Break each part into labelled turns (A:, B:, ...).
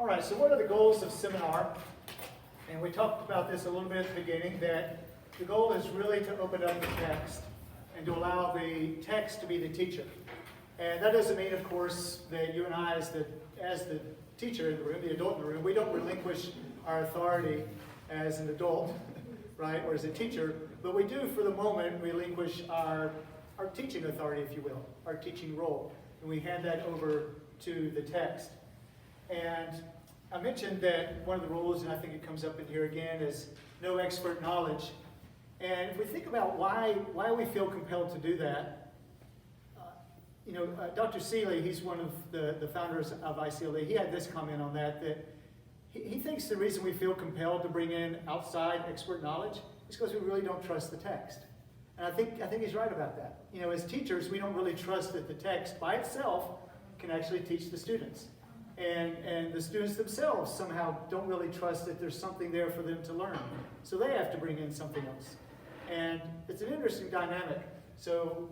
A: All right, so what are the goals of seminar? And we talked about this a little bit at the beginning, that the goal is really to open up the text and to allow the text to be the teacher. And that doesn't mean, of course, that you and I, as the teacher in the room, the adult in the room, we don't relinquish our authority as an adult, right, or as a teacher, but we do, for the moment, relinquish our teaching authority, if you will, our teaching role. And we hand that over to the text. And I mentioned that one of the rules, and I think it comes up in here again, is no expert knowledge. And if we think about why we feel compelled to do that, Dr. Seeley, he's one of the founders of ICLA, he had this comment on that he thinks the reason we feel compelled to bring in outside expert knowledge is because we really don't trust the text. And I think he's right about that. As teachers, we don't really trust that the text by itself can actually teach the students. And the students themselves somehow don't really trust that there's something there for them to learn. So they have to bring in something else. And it's an interesting dynamic. So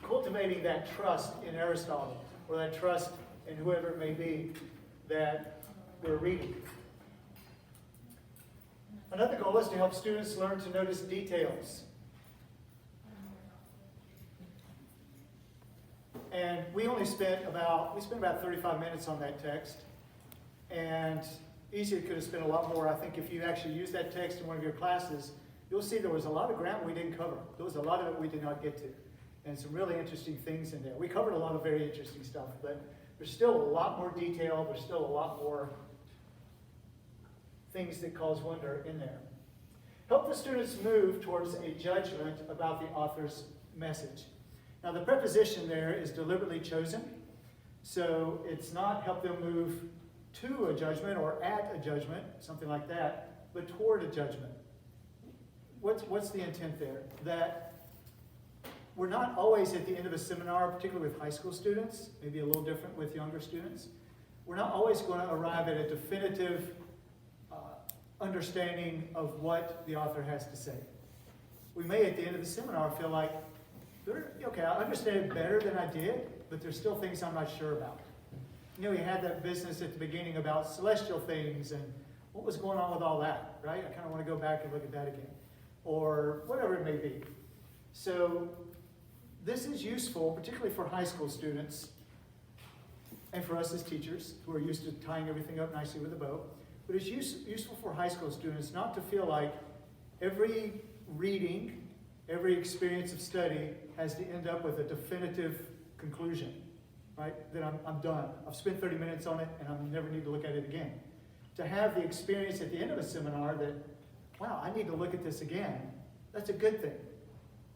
A: cultivating that trust in Aristotle, or that trust in whoever it may be that we're reading. Another goal is to help students learn to notice details. And we spent about 35 minutes on that text. And easily could have spent a lot more. I think if you actually use that text in one of your classes, you'll see there was a lot of ground we didn't cover. There was a lot of it we did not get to. And some really interesting things in there. We covered a lot of very interesting stuff, but there's still a lot more detail. There's still a lot more things that cause wonder in there. Help the students move towards a judgment about the author's message. Now the preposition there is deliberately chosen, so it's not help them move to a judgment or at a judgment, something like that, but toward a judgment. What's the intent there? That we're not always at the end of a seminar, particularly with high school students, maybe a little different with younger students. We're not always going to arrive at a definitive understanding of what the author has to say. We may at the end of the seminar feel like, okay, I understand it better than I did, but there's still things I'm not sure about. We had that business at the beginning about celestial things and what was going on with all that, right? I kind of want to go back and look at that again, or whatever it may be. So this is useful, particularly for high school students and for us as teachers who are used to tying everything up nicely with a bow. But it's useful for high school students not to feel like every reading, every experience of study has to end up with a definitive conclusion, right? That I'm done. I've spent 30 minutes on it and I never need to look at it again. To have the experience at the end of a seminar that, wow, I need to look at this again, that's a good thing.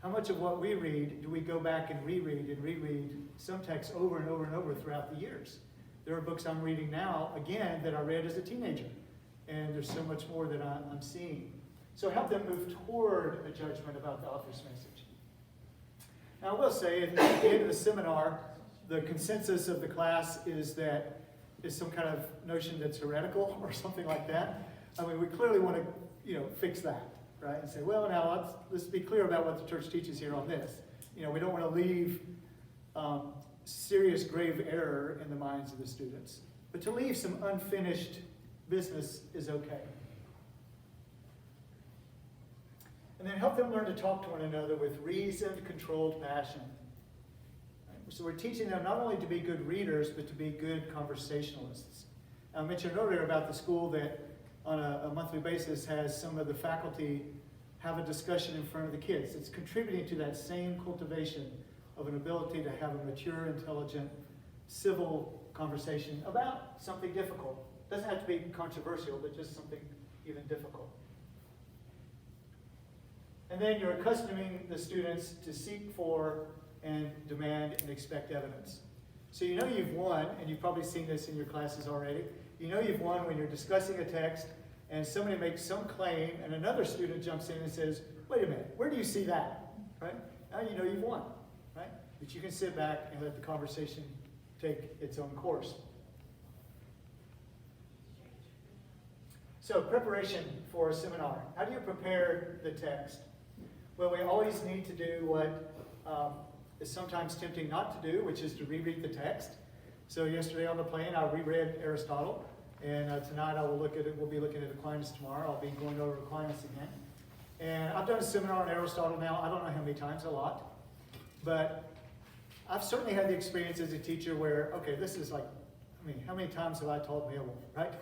A: How much of what we read do we go back and reread some texts over and over and over throughout the years? There are books I'm reading now, again, that I read as a teenager. And there's so much more that I'm seeing. So help them move toward a judgment about the author's message. Now I will say, at the end of the seminar, the consensus of the class is some kind of notion that's heretical or something like that. I mean, we clearly want to, fix that, right? And say, well, now let's be clear about what the church teaches here on this. We don't want to leave serious, grave error in the minds of the students. But to leave some unfinished business is okay. And then help them learn to talk to one another with reasoned, controlled passion. Right? So we're teaching them not only to be good readers, but to be good conversationalists. I mentioned earlier about the school that on a monthly basis has some of the faculty have a discussion in front of the kids. It's contributing to that same cultivation of an ability to have a mature, intelligent, civil conversation about something difficult. It doesn't have to be controversial, but just something even difficult. And then you're accustoming the students to seek for and demand and expect evidence. So you've won, and you've probably seen this in your classes already. You've won when you're discussing a text and somebody makes some claim and another student jumps in and says, wait a minute, where do you see that? Right? Now you know you've won, right? But you can sit back and let the conversation take its own course. So preparation for a seminar. How do you prepare the text? Well, we always need to do what is sometimes tempting not to do, which is to reread the text. So yesterday on the plane, I reread Aristotle, and tonight we'll be looking at Aquinas tomorrow. I'll be going over Aquinas again. And I've done a seminar on Aristotle now, I don't know how many times, a lot. But I've certainly had the experience as a teacher where, okay, this is like, how many times have I taught Beowulf, right?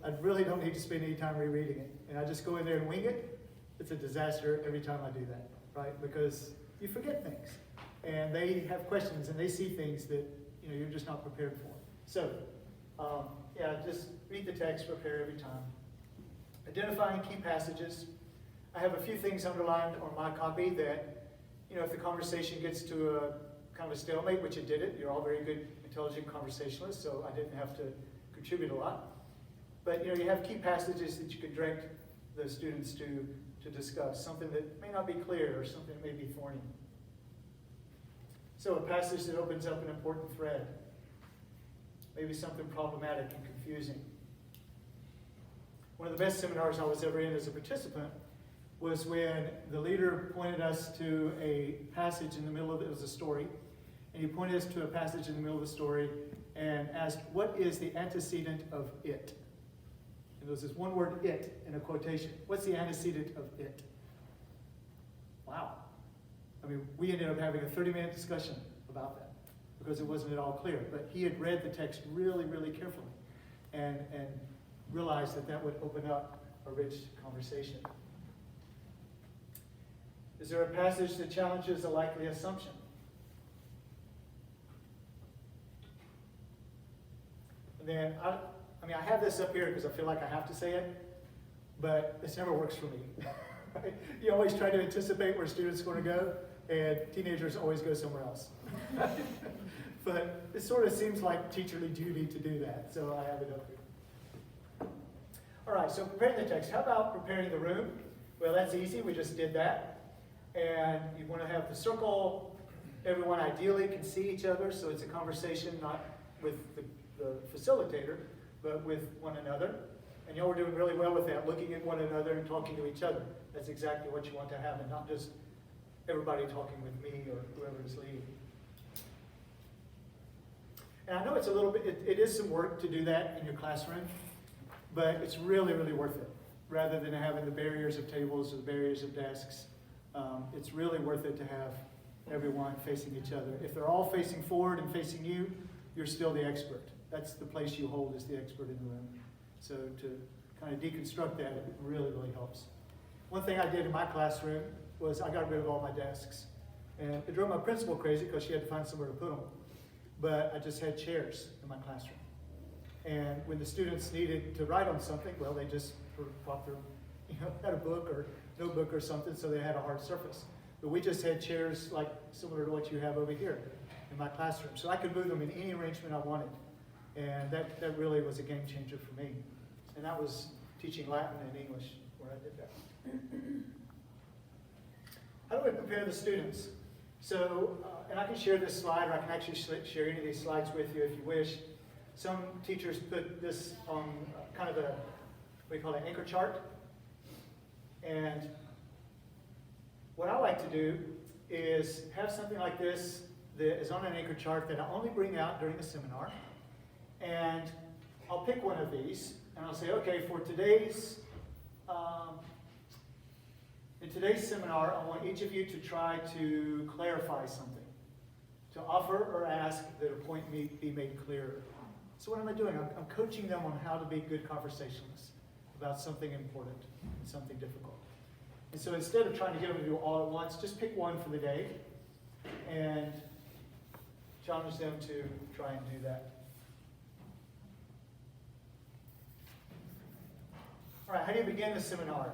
A: I really don't need to spend any time rereading it. And I just go in there and wing it. It's a disaster every time I do that, right? Because you forget things. And they have questions and they see things that you're just not prepared for. So, just read the text, prepare every time. Identifying key passages. I have a few things underlined on my copy that, if the conversation gets to a kind of a stalemate, which it didn't, you're all very good, intelligent conversationalists, so I didn't have to contribute a lot. But, you have key passages that you could direct the students to discuss, something that may not be clear or something that may be thorny. So a passage that opens up an important thread, maybe something problematic and confusing. One of the best seminars I was ever in as a participant was when the leader pointed us to a passage in the middle of it. It was a story, and he pointed us to a passage in the middle of the story and asked, what is the antecedent of it? And there was this one word, it, in a quotation. What's the antecedent of it? Wow. We ended up having a 30-minute discussion about that because it wasn't at all clear. But he had read the text really, really carefully and realized that would open up a rich conversation. Is there a passage that challenges a likely assumption? And then, I have this up here because I feel like I have to say it, but this never works for me. Right? You always try to anticipate where students are going to go, and teenagers always go somewhere else. But it sort of seems like teacherly duty to do that, so I have it up here. All right, so preparing the text. How about preparing the room? Well, that's easy. We just did that. And you want to have the circle. Everyone ideally can see each other, so it's a conversation not with the facilitator, but with one another. And y'all were doing really well with that, looking at one another and talking to each other. That's exactly what you want to have, and not just everybody talking with me or whoever is leading. And I know it's a little bit, it is some work to do that in your classroom, but it's really, really worth it. Rather than having the barriers of tables or the barriers of desks, it's really worth it to have everyone facing each other. If they're all facing forward and facing you, you're still the expert. That's the place you hold as the expert in the room. So to kind of deconstruct that, it really, really helps. One thing I did in my classroom was I got rid of all my desks. And it drove my principal crazy because she had to find somewhere to put them. But I just had chairs in my classroom. And when the students needed to write on something, well, they just brought their, had a book or notebook or something, so they had a hard surface. But we just had chairs like similar to what you have over here in my classroom. So I could move them in any arrangement I wanted. And that really was a game changer for me. And that was teaching Latin and English where I did that. How do we prepare the students? So, and I can share this slide, or I can actually share any of these slides with you if you wish. Some teachers put this on kind of a, what do you call it, anchor chart. And what I like to do is have something like this that is on an anchor chart that I only bring out during the seminar. And I'll pick one of these, and I'll say, okay, for today's, in today's seminar, I want each of you to try to clarify something, to offer or ask that a point be made clearer. So what am I doing? I'm coaching them on how to be good conversationalists about something important and something difficult. And so instead of trying to get them to do all at once, just pick one for the day and challenge them to try and do that. All right, how do you begin the seminar?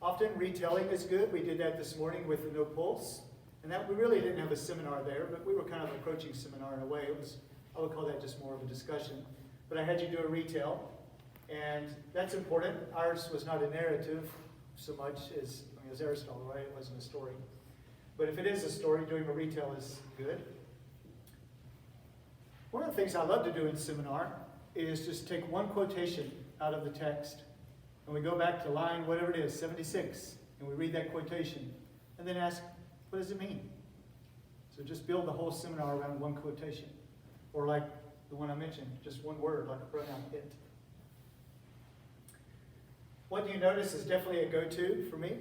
A: Often retelling is good. We did that this morning with the No Pulse. And that we really didn't have a seminar there, but we were kind of approaching seminar in a way. It was, I would call that just more of a discussion. But I had you do a retell, and that's important. Ours was not a narrative so much as Aristotle, right? It wasn't a story. But if it is a story, doing a retell is good. One of the things I love to do in seminar is just take one quotation out of the text, and we go back to line, whatever it is, 76, and we read that quotation, and then ask, what does it mean? So just build the whole seminar around one quotation. Or like the one I mentioned, just one word, like a pronoun, it. What do you notice is definitely a go-to for me.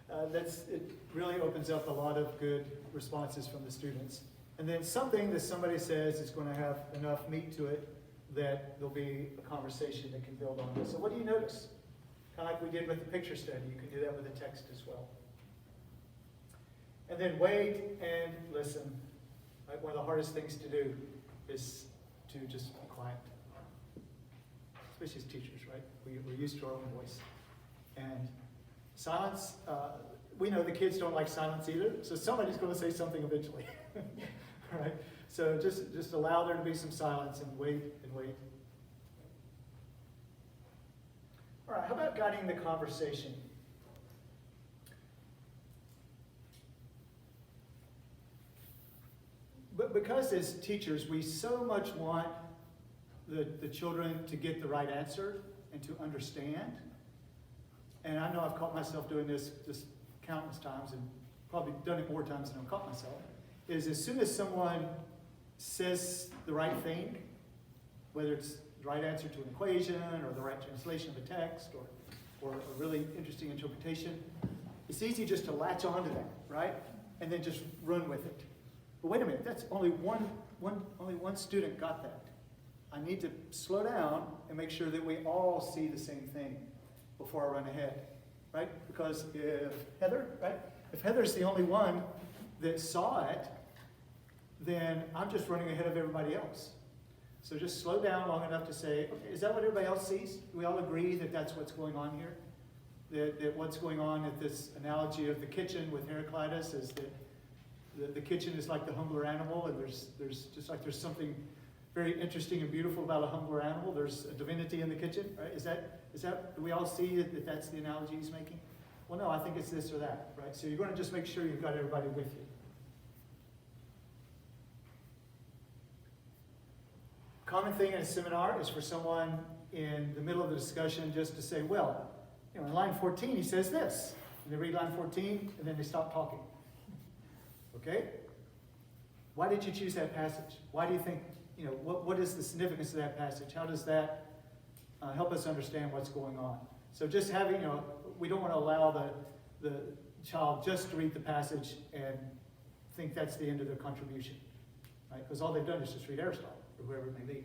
A: It really opens up a lot of good responses from the students. And then something that somebody says is going to have enough meat to it that there'll be a conversation that can build on this. So what do you notice? Kind of like we did with the picture study, you can do that with the text as well. And then wait and listen. Right? One of the hardest things to do is to just be quiet. Especially as teachers, right? We're used to our own voice. And silence, we know the kids don't like silence either, so somebody's going to say something eventually. Right? So just allow there to be some silence and wait and wait. All right, how about guiding the conversation? But because as teachers, we so much want the children to get the right answer and to understand. And I know I've caught myself doing this just countless times and probably done it more times than I've caught myself, is as soon as someone says the right thing, whether it's the right answer to an equation or the right translation of a text or a really interesting interpretation, it's easy just to latch onto that, right? And then just run with it. But wait a minute, that's only one student got that. I need to slow down and make sure that we all see the same thing before I run ahead, right? Because if Heather's the only one that saw it, then I'm just running ahead of everybody else. So just slow down long enough to say, okay, is that what everybody else sees? Do we all agree that that's what's going on here? That what's going on at this analogy of the kitchen with Heraclitus is that the kitchen is like the humbler animal, and there's just like there's something very interesting and beautiful about a humbler animal. There's a divinity in the kitchen, right? Is that do we all see that that's the analogy he's making? Well, no, I think it's this or that, right? So you're going to just make sure you've got everybody with you. Common thing in a seminar is for someone in the middle of the discussion just to say, well, in line 14 he says this. And they read line 14 and then they stop talking. Okay? Why did you choose that passage? Why do you think, what is the significance of that passage? How does that help us understand what's going on? So just having, we don't want to allow the child just to read the passage and think that's the end of their contribution, right? Because all they've done is just read Aristotle, or whoever it may be.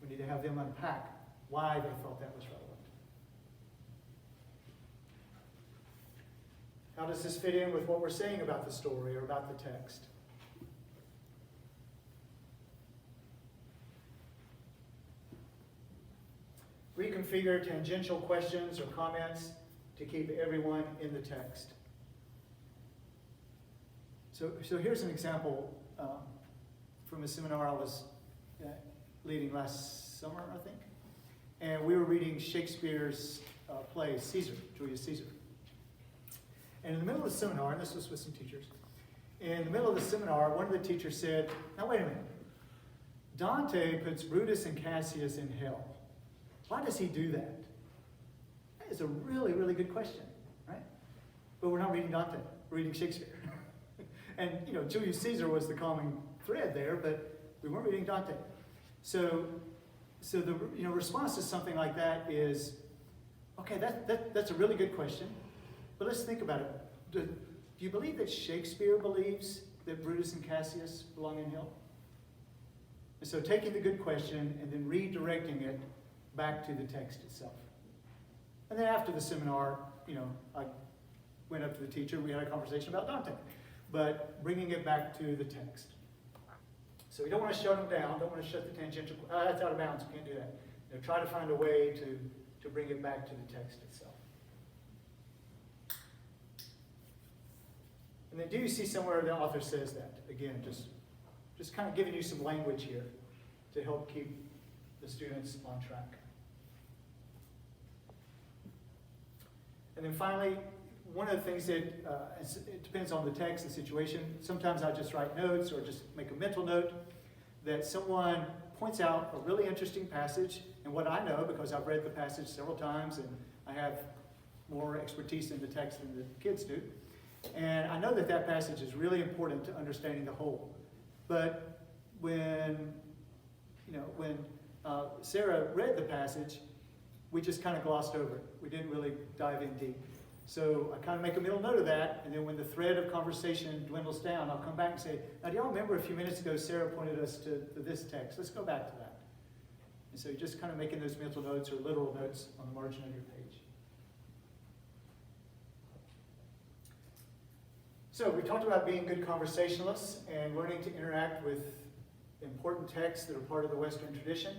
A: We need to have them unpack why they felt that was relevant. How does this fit in with what we're saying about the story or about the text? Reconfigure tangential questions or comments to keep everyone in the text. So here's an example from a seminar I was leading last summer, I think. And we were reading Shakespeare's play, Caesar, Julius Caesar. And in the middle of the seminar, and this was with some teachers, in the middle of the seminar, one of the teachers said, now wait a minute, Dante puts Brutus and Cassius in hell. Why does he do that? That is a really, really good question, right? But we're not reading Dante, we're reading Shakespeare. And, Julius Caesar was the common thread there, but we weren't reading Dante. So the response to something like that is, okay, that's a really good question, but let's think about it. Do you believe that Shakespeare believes that Brutus and Cassius belong in hell? And so taking the good question and then redirecting it back to the text itself. And then after the seminar, I went up to the teacher, we had a conversation about Dante, but bringing it back to the text. So we don't want to shut them down, don't want to shut the tangential, that's out of bounds, we can't do that. Try to find a way to bring it back to the text itself. And then do you see somewhere the author says that? Again, just kind of giving you some language here to help keep the students on track. And then finally, one of the things that, it depends on the text, the situation. Sometimes I just write notes or just make a mental note that someone points out a really interesting passage, and what I know, because I've read the passage several times and I have more expertise in the text than the kids do, and I know that passage is really important to understanding the whole. But when Sarah read the passage, we just kind of glossed over it. We didn't really dive in deep. So I kind of make a mental note of that, and then when the thread of conversation dwindles down, I'll come back and say, now do y'all remember a few minutes ago Sarah pointed us to this text? Let's go back to that. And so you're just kind of making those mental notes or literal notes on the margin of your page. So we talked about being good conversationalists and learning to interact with important texts that are part of the Western tradition.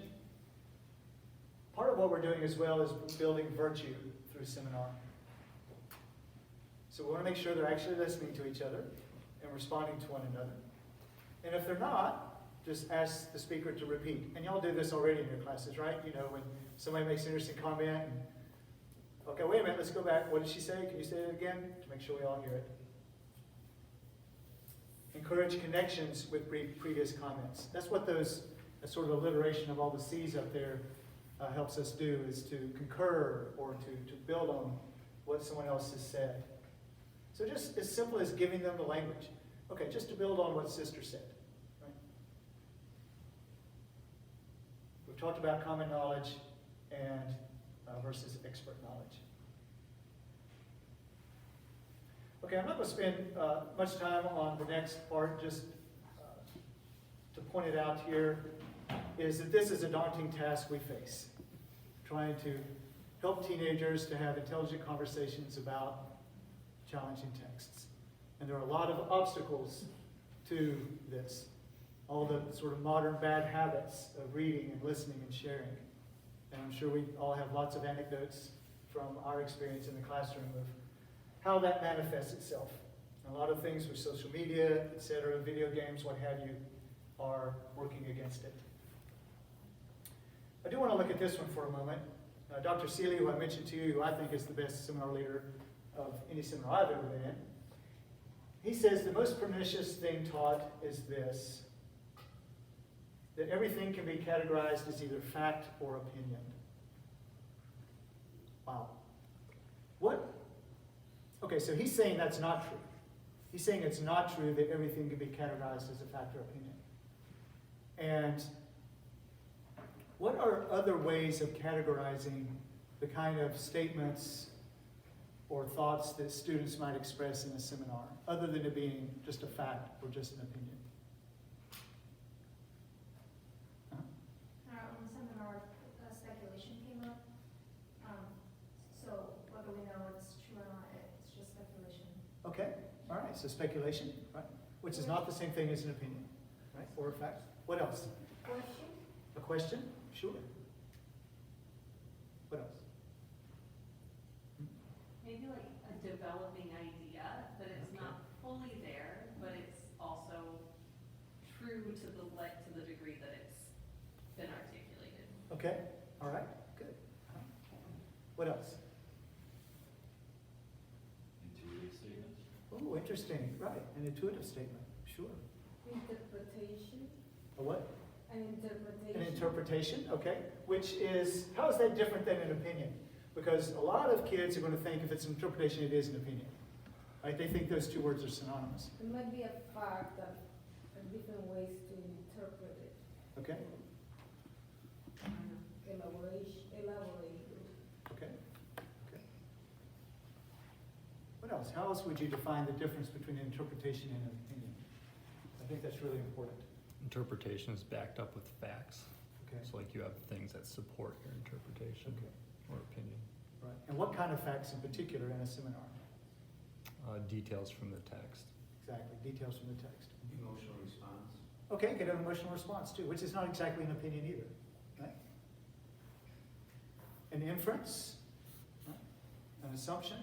A: Part of what we're doing as well is building virtue through seminar. So we want to make sure they're actually listening to each other and responding to one another. And if they're not, just ask the speaker to repeat. And y'all do this already in your classes, right? You know, when somebody makes an interesting comment, and, okay, wait a minute, let's go back. What did she say? Can you say it again? To make sure we all hear it. Encourage connections with previous comments. That's what that sort of alliteration of all the C's up there helps us do, is to concur or to build on what someone else has said. So just as simple as giving them the language. Okay, just to build on what sister said. Right? We've talked about common knowledge and versus expert knowledge. Okay, I'm not going to spend much time on the next part, just to point it out here, is that this is a daunting task we face, trying to help teenagers to have intelligent conversations about challenging texts. And there are a lot of obstacles to this, all the sort of modern bad habits of reading and listening and sharing. And I'm sure we all have lots of anecdotes from our experience in the classroom of how that manifests itself. A lot of things with social media, etc., video games, what have you, are working against it. I do want to look at this one for a moment. Dr. Seeley, who I mentioned to you, who I think is the best seminar leader of any seminar I've ever been in, he says the most pernicious thing taught is this, that everything can be categorized as either fact or opinion. Wow. What? Okay, so he's saying that's not true. He's saying it's not true that everything can be categorized as a fact or opinion. And what are other ways of categorizing the kind of statements or thoughts that students might express in a seminar, other than it being just a fact or just an opinion?
B: On the seminar, speculation came up. So whether we know it's true or not, it's just speculation.
A: Okay, all right, so speculation, right? Which is not the same thing as an opinion, right? Or a fact. What else?
B: Question?
A: A question? Sure. What else?
C: Maybe like a developing idea, that it's not fully there, but it's also true to the degree that it's been articulated.
A: Okay, all right, good. What else?
D: Intuitive statements.
A: Oh, interesting, right, an intuitive statement, sure.
E: Interpretation.
A: A what?
E: An interpretation.
A: An interpretation, okay, which is, how is that different than an opinion? Because a lot of kids are going to think if it's an interpretation, it is an opinion. Right? They think those two words are synonymous.
E: It might be a fact of different ways to interpret it.
A: Okay?
E: Elaborate.
A: Okay? Okay. What else? How else would you define the difference between an interpretation and an opinion? I think that's really important.
F: Interpretation is backed up with facts.
A: Okay?
F: So like you have things that support your interpretation
A: Okay.
F: or opinion.
A: Right. And what kind of facts in particular in a seminar?
F: Details from the text.
A: Exactly, details from the text.
D: Emotional response.
A: Okay, get an emotional response too, which is not exactly an opinion either, right? An inference, right? An assumption,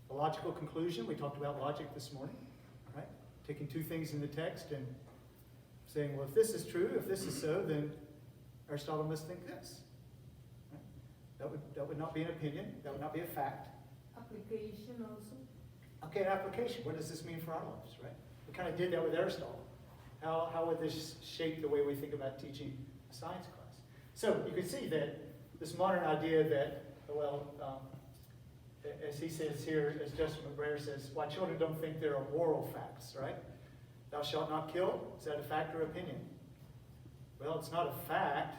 A: a logical conclusion. We talked about logic this morning, right? Taking two things in the text and saying, well, if this is true, if this is so, then Aristotle must think this. Right? That would not be an opinion. That would not be a fact.
E: Application also.
A: Okay, an application. What does this mean for our lives, right? We kind of did that with Aristotle. How would this shape the way we think about teaching a science class? So you can see that this modern idea that, well, as he says here, as Justin McBrayer says, why children don't think there are moral facts, right? Thou shalt not kill, is that a fact or opinion? Well, it's not a fact,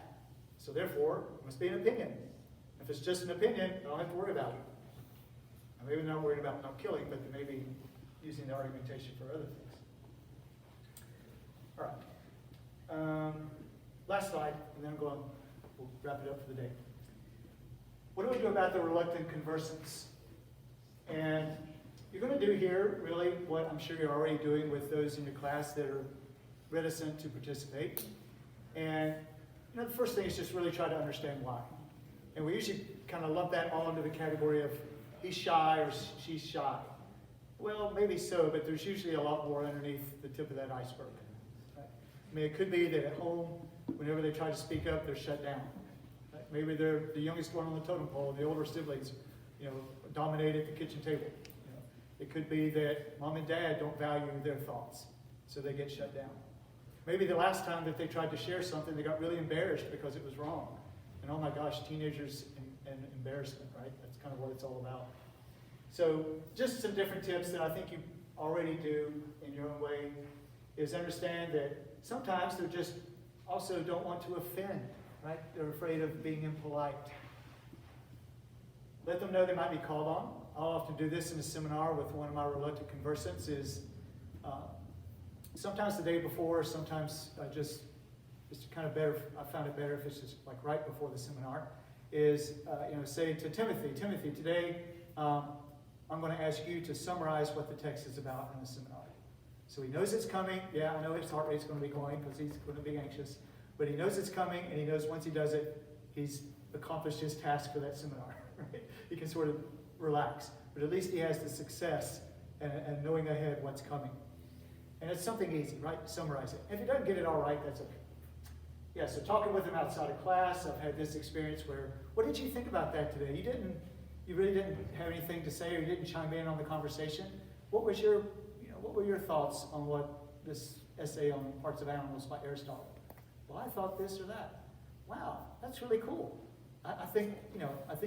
A: so therefore, it must be an opinion. If it's just an opinion, I don't have to worry about it. And maybe they're not worried about not killing, but they may be using the argumentation for other things. All right. Last slide, and then we'll wrap it up for the day. What do we do about the reluctant conversants? And you're going to do here really what I'm sure you're already doing with those in your class that are reticent to participate. And the first thing is just really try to understand why. And we usually kind of lump that all into the category of he's shy or she's shy. Well, maybe so, but there's usually a lot more underneath the tip of that iceberg. Right? I mean, it could be that at home, whenever they try to speak up, they're shut down. Right? Maybe they're the youngest one on the totem pole, and the older siblings, dominate at the kitchen table. It could be that mom and dad don't value their thoughts, so they get shut down. Maybe the last time that they tried to share something, they got really embarrassed because it was wrong. And oh my gosh, teenagers and embarrassment, right? That's kind of what it's all about. So just some different tips that I think you already do in your own way is understand that sometimes they just also don't want to offend, right? They're afraid of being impolite. Let them know they might be called on. I'll often do this in a seminar with one of my reluctant conversants is sometimes the day before, sometimes it's kind of better, I found it better if it's just like right before the seminar, is say to Timothy, today I'm going to ask you to summarize what the text is about in the seminar. So he knows it's coming. Yeah, I know his heart rate's going to be going because he's going to be anxious. But he knows it's coming, and he knows once he does it, he's accomplished his task for that seminar. Right? He can sort of relax. But at least he has the success and knowing ahead what's coming. And it's something easy, right? Summarize it. If he doesn't get it all right, that's okay. Yeah, so talking with him outside of class, I've had this experience where, what did you think about that today? You really didn't have anything to say, or you didn't chime in on the conversation. What were your thoughts on what this essay on Parts of Animals by Aristotle? Well, I thought this or that. Wow, that's really cool. I think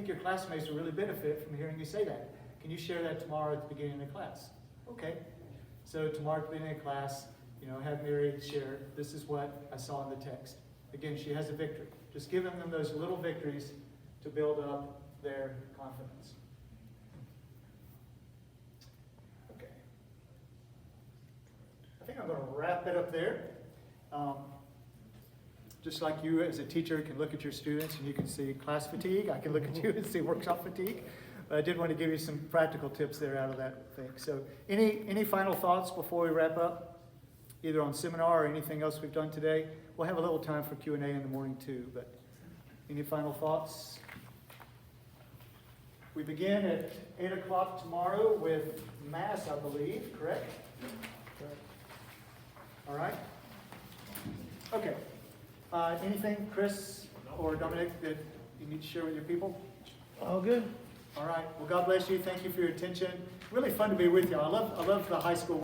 A: your classmates will really benefit from hearing you say that. Can you share that tomorrow at the beginning of the class? Okay. So tomorrow at the beginning of class, have Mary share, this is what I saw in the text. Again, she has a victory. Just giving them those little victories to build up their confidence. Okay. I think I'm going to wrap it up there. Just like you as a teacher can look at your students and you can see class fatigue, I can look at you and see workshop fatigue. But I did want to give you some practical tips there out of that thing. So any final thoughts before we wrap up? Either on seminar or anything else we've done today? We'll have a little time for Q&A in the morning too, but any final thoughts? We begin at 8 o'clock tomorrow with Mass, I believe, correct? All right? Okay. Anything, Chris or Dominic, that you need to share with your people?
G: All good.
A: All right. Well, God bless you. Thank you for your attention. Really fun to be with you. I love the high school.